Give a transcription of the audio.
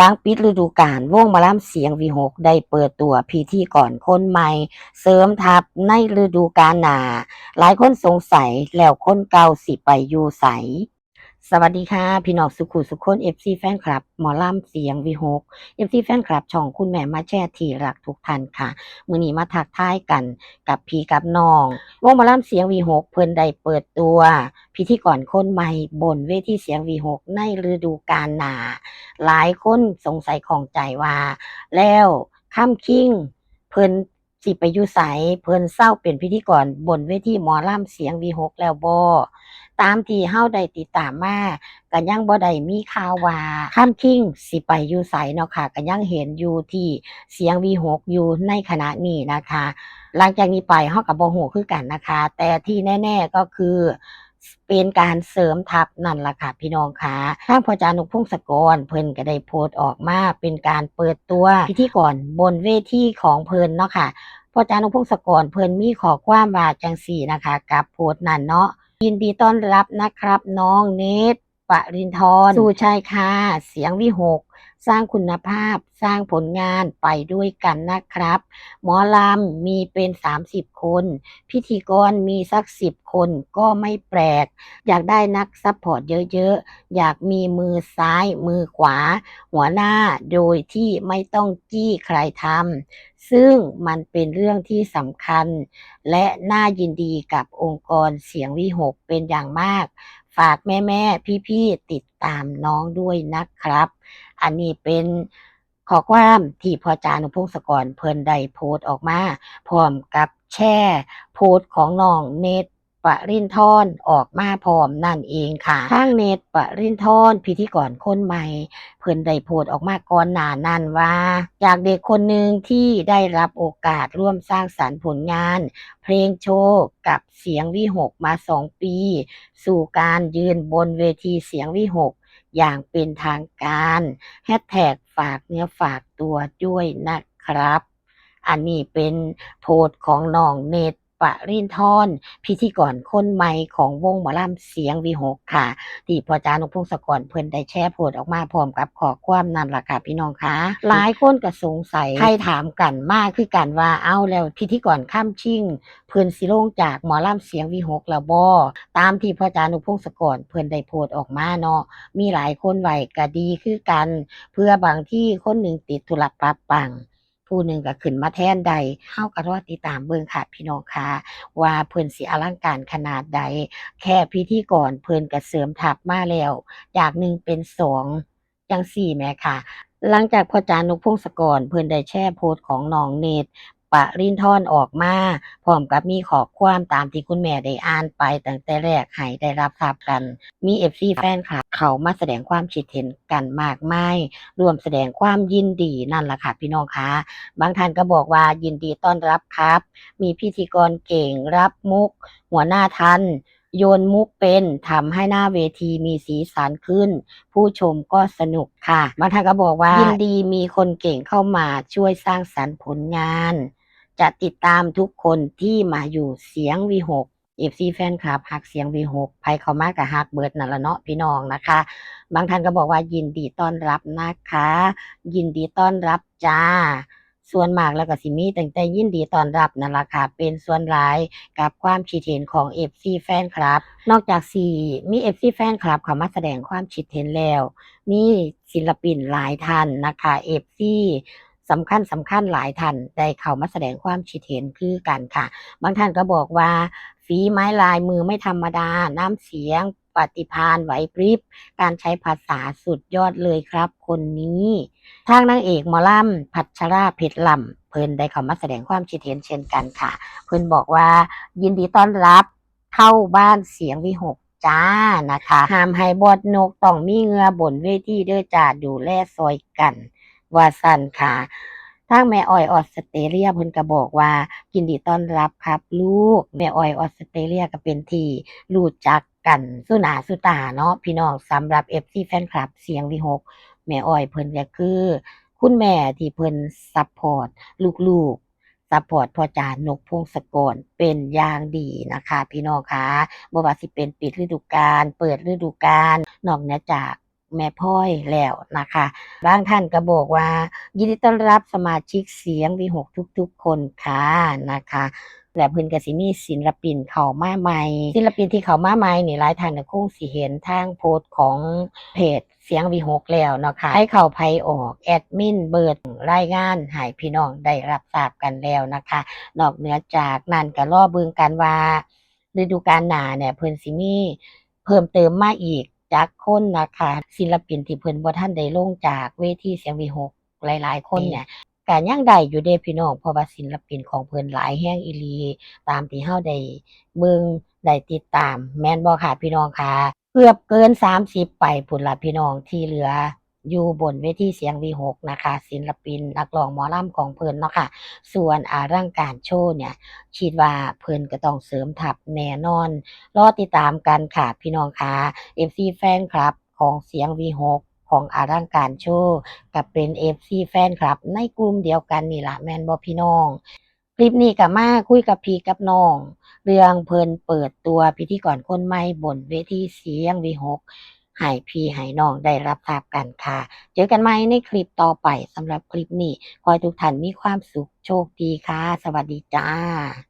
หลังปิดฤดูกาลวงหมอลำเสียงวีหกได้เปิดตัวพิธีกรคนใหม่เสริมทัพในฤดูกาลหน้าหลายคนสงสัยแล้วคนเก่าสิไปอยู่ไสสวัสดีค่ะพี่น้องสุขุสุขคน FC แฟนคลับหมอลำเสียงวีหก FC แฟนคลับช่องคุณแม่มาแช่ที่รักทุกท่านค่ะมื้อนี้มาทักทายกันกับพี่กับน้องวงหมอลำเสียงวีหกเพิ่นได้เปิดตัวพิธีกรคนใหม่บนเวทีเสียงวีหกในฤดูกาลหน้า หลายคนสงสัยข้องใจว่าแล้วค่ำคิงเพิ่นสิไปอยู่ไสเพิ่นเซาเป็นพิธีกรบนเวทีหมอลำเสียงวีหกแล้วบ่ตามที่เฮาได้ติดตามมาก็ยังบ่ได้มีข่าวว่าค่ำคิงสิไปอยู่ไสเนาะค่ะก็ยังเห็นอยู่ที่เสียงวีหกอยู่ในขณะนี้นะคะหลังจากนี้ไปเฮาก็บ่ฮู้คือกันนะคะแต่ที่แน่ๆก็คือเป็นการเสริมทัพนั่นล่ะค่ะพี่น้องค่ะทางพ่อจานุพงศกรเพิ่นก็ได้โพสต์ออกมาเป็นการเปิดตัวพิธีกรบนเวทีของเพิ่นเนาะค่ะพ่อจานุพงศกรเพิ่นมีข้อความว่าจั่งซี้นะคะกับโพสต์นั้นเนาะยินดีต้อนรับนะครับน้องเนตปริณธรสู่ชายคาเสียงวิหกสร้างคุณภาพสร้างผลงานไปด้วยกันนะครับหมอลำมีเป็น30คนพิธีกรมีสัก10คนก็ไม่แปลกอยากได้นักซัพพอร์ตเยอะๆอยากมีมือซ้ายมือขวาหัวหน้าโดยที่ไม่ต้องจี้ใครทำซึ่งมันเป็นเรื่องที่สำคัญและน่ายินดีกับองค์กรเสียงวิหกเป็นอย่างมากฝากแม่ๆพี่ๆติดตามน้องด้วยนะครับอันนี้เป็นข้อความที่พ่อจานุพงศกรเพิ่นได้โพสต์ออกมาพร้อมกับแชร์โพสต์ของน้องเนตปริณธรออกมาพร้อมนั่นเองค่ะทางเนตปริณธรพิธีกรคนใหม่เพิ่นได้โพสต์ออกมาก่อนหน้านั้นว่าจากเด็กคนหนึ่งที่ได้รับโอกาสร่วมสร้างสรรค์ผลงานเพลงโชว์กับเสียงวิหกมา2ปีสู่การยืนบนเวทีเสียงวิหกอย่างเป็นทางการแฮชแท็กฝากเนื้อฝากตัวด้วยนะครับอันนี้เป็นโพสต์ของน้องเนตปริณธรพิธีกรคนใหม่ของวงหมอลำเสียงวิหกค่ะที่พ่อจานุพงศกรเพิ่นได้แชร์โพสต์ออกมาพร้อมกับข้อความนั่นล่ะค่ะพี่น้องคะหลายคนก็สงสัยใครถามกันมากคือกันว่าเอ้าแล้วพิธีกรข้ามชิ่งเพิ่นสิลงจากหมอลำเสียงวิหกแล้วบ่ตามที่พ่อจานุพงศกรเพิ่นได้โพสต์ออกมาเนาะมีหลายคนไว้ก็ดีคือกันเพื่อบางที่คนหนึ่งติดธุระปะปังผู้หนึ่งก็ขึ้นมาแทนใดเฮาก็รอติดตามเบิ่งค่ะพี่น้องค่ะว่าเพิ่นสิอลังการขนาดใดแค่พิธีกรเพิ่นก็เสริมทัพมาแล้วจาก1เป็น2จังซี้แหมค่ะหลังจากพ่อจานุพงศกรเพิ่นได้แชร์โพสต์ของน้องเนตปริณธรออกมาพร้อมกับมีข้อความตามที่คุณแม่ได้อ่านไปตั้งแต่แรกให้ได้รับทราบกันมี FC แฟนคลับเข้ามาแสดงความคิดเห็นกันมากมาย รวมแสดงความยินดีนั่นแหละค่ะพี่น้องคะบางท่านก็บอกว่ายินดีต้อนรับครับมีพิธีกรเก่งรับมุกหัวหน้าทันโยนมุกเป็นทำให้หน้าเวทีมีสีสันขึ้นผู้ชมก็สนุกค่ะบางท่านก็บอกว่ายินดีมีคนเก่งเข้ามาช่วยสร้างสรรค์ผลงานจะติดตามทุกคนที่มาอยู่เสียงวีหก FC แฟนคลับฮักเสียงวีหกไผเข้ามาก็ฮักเบิดนั่นล่ะเนาะพี่น้องนะคะบางท่านก็บอกว่ายินดีต้อนรับนะคะยินดีต้อนรับจ้าส่วนมากแล้วก็สิมีตั้งแต่ยินดีต้อนรับนั่นล่ะค่ะเป็นส่วนหลายกับความคิดเห็นของ FC แฟนคลับนอกจากสิมี FC แฟนคลับเข้ามาแสดงความคิดเห็นแล้วมีศิลปินหลายท่านนะคะ FC สำคัญหลายท่านได้เข้ามาแสดงความคิดเห็นคือกันค่ะบางท่านก็บอกว่าฝีไม้ลายมือไม่ธรรมดาน้ำเสียงปฏิภาณไหวพริบการใช้ภาษาสุดยอดเลยครับคนนี้ทางนางเอกหมอลำพัชราเพชรลำเพิ่นได้เข้ามาแสดงความคิดเห็นเช่นกันค่ะเพิ่นบอกว่ายินดีต้อนรับเข้าบ้านเสียงวิหกจ้านะคะห้ามให้บอดนกต้องมีเหงื่อบนเวทีเด้อจ้าดูแลซอยกัน ว่าสั่นค่ะทางแม่อ้อยออสเตรเลียเพิ่นก็บอกว่ายินดีต้อนรับครับลูกแม่อ้อยออสเตรเลียก็เป็นที่รู้จักกันซุหน้าซุตาเนาะพี่น้องสำหรับ FC แฟนคลับเสียงวิหกแม่อ้อยเพิ่นก็คือคุณแม่ที่เพิ่นซัปพอร์ตลูกๆซัปพอร์ตพ่อจานกพงศกรเป็นอย่างดีนะคะพี่น้องคะบ่ว่าสิเป็นปิดฤดูกาลเปิดฤดูกาลนอกเหนือจาก แม่พลอยแล้วนะคะบางท่านก็บอกว่ายินดีต้อนรับสมาชิกเสียงวีหกทุกๆคนค่ะนะคะและเพิ่นก็สิมีศิลปินเข้ามาใหม่ศิลปินที่เข้ามาใหม่นี่หลายท่านก็คงสิเห็นทางโพสต์ของเพจเสียงวีหกแล้วเนาะค่ะให้เข้าไผออกแอดมินเบิดรายงานให้พี่น้องได้รับทราบกันแล้วนะคะนอกเหนือจากนั้นก็รอเบิ่งกันว่าฤดูกาลหน้าเนี่ยเพิ่นสิมีเพิ่มเติมมาอีกจักคนนะคะศิลปินที่เพิ่นบ่ทันได้ลงจากเวทีเสียงวีหกหลายๆคนเนี่ยก็ยังได้อยู่เดะพี่น้องเพราะว่าศิลปินของเพิ่นหลายแรงอีหลีตามที่เราได้เบิ่งได้ติดตามแม่นบ่ค่ะพี่น้องค่ะเกือบเกิน30ไปพู้นล่ะพี่น้องที่เหลืออยู่บนเวทีเสียงวีหกนะคะศิลปินนักร้องหมอลำของเพิ่นเนาะค่ะส่วนอลังการโชว์เนี่ยคิดว่าเพิ่นก็ต้องเสริมทัพแน่นอนรอติดตามกันค่ะพี่น้องค่ะ FC แฟนคลับของเสียง V6 ของอลังการโชว์ก็เป็น FC แฟนคลับในกลุ่มเดียวกันนี่ล่ะแม่นบ่พี่น้องคลิปนี้ก็มาคุยกับพี่กับน้องเรื่องเพิ่นเปิดตัวพิธีกรคนใหม่บนเวทีเสียง V6 ให้พี่ให้น้องได้รับทราบกันค่ะเจอกันใหม่ในคลิปต่อไปสำหรับคลิปนี้ขอให้ทุกท่านมีความสุขโชคดีค่ะสวัสดีจ้า